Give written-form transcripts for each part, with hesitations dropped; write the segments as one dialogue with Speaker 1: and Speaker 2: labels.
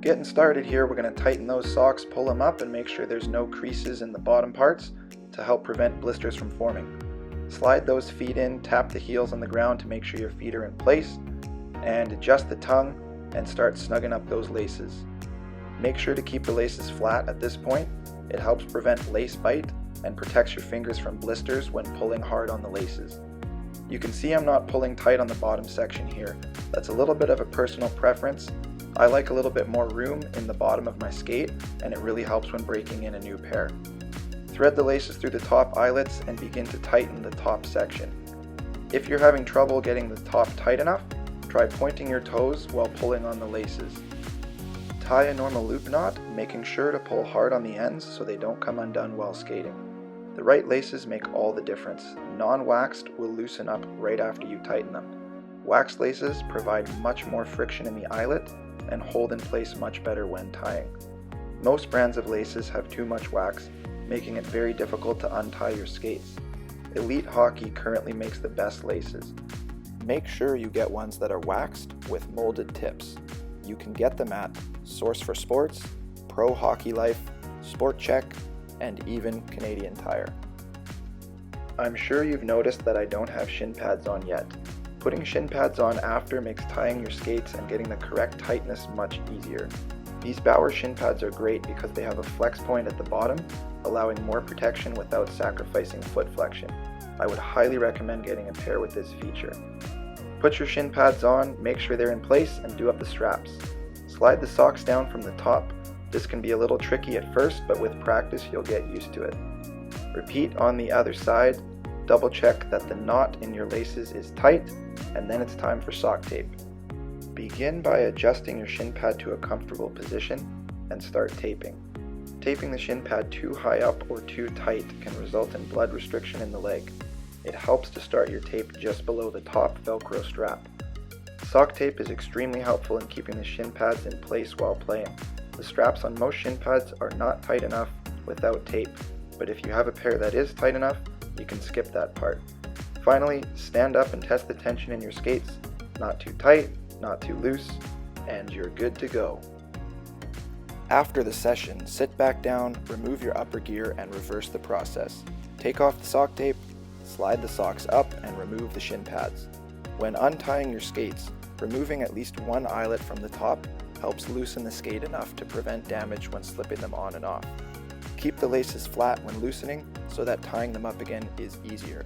Speaker 1: Getting started here, we're going to tighten those socks, pull them up, and make sure there's no creases in the bottom parts to help prevent blisters from forming. Slide those feet in, tap the heels on the ground to make sure your feet are in place, and adjust the tongue and start snugging up those laces. Make sure to keep the laces flat at this point. It helps prevent lace bite and protects your fingers from blisters when pulling hard on the laces. You can see I'm not pulling tight on the bottom section here. That's a little bit of a personal preference. I like a little bit more room in the bottom of my skate, and it really helps when breaking in a new pair. Thread the laces through the top eyelets and begin to tighten the top section. If you're having trouble getting the top tight enough, try pointing your toes while pulling on the laces. Tie a normal loop knot, making sure to pull hard on the ends so they don't come undone while skating. The right laces make all the difference. Non-waxed will loosen up right after you tighten them. Waxed laces provide much more friction in the eyelet and hold in place much better when tying. Most brands of laces have too much wax, making it very difficult to untie your skates. Elite Hockey currently makes the best laces. Make sure you get ones that are waxed with molded tips. You can get them at Source for Sports, Pro Hockey Life, Sport Check, and even Canadian Tire. I'm sure you've noticed that I don't have shin pads on yet. Putting shin pads on after makes tying your skates and getting the correct tightness much easier. These Bauer shin pads are great because they have a flex point at the bottom, allowing more protection without sacrificing foot flexion. I would highly recommend getting a pair with this feature. Put your shin pads on, make sure they're in place, and do up the straps. Slide the socks down from the top. This can be a little tricky at first, but with practice you'll get used to it. Repeat on the other side. Double check that the knot in your laces is tight, and then it's time for sock tape. Begin by adjusting your shin pad to a comfortable position and start taping. Taping the shin pad too high up or too tight can result in blood restriction in the leg. It helps to start your tape just below the top Velcro strap. Sock tape is extremely helpful in keeping the shin pads in place while playing. The straps on most shin pads are not tight enough without tape, but if you have a pair that is tight enough, you can skip that part. Finally, stand up and test the tension in your skates. Not too tight, not too loose, and you're good to go. After the session, sit back down, remove your upper gear, and reverse the process. Take off the sock tape, slide the socks up, and remove the shin pads. When untying your skates, removing at least one eyelet from the top helps loosen the skate enough to prevent damage when slipping them on and off. Keep the laces flat when loosening so that tying them up again is easier.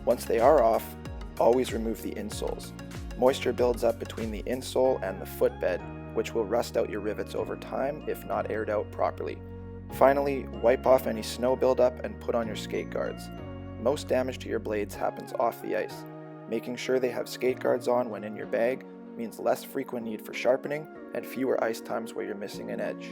Speaker 1: Once they are off, always remove the insoles. Moisture builds up between the insole and the footbed, which will rust out your rivets over time if not aired out properly. Finally, wipe off any snow buildup and put on your skate guards. Most damage to your blades happens off the ice. Making sure they have skate guards on when in your bag means less frequent need for sharpening and fewer ice times where you're missing an edge.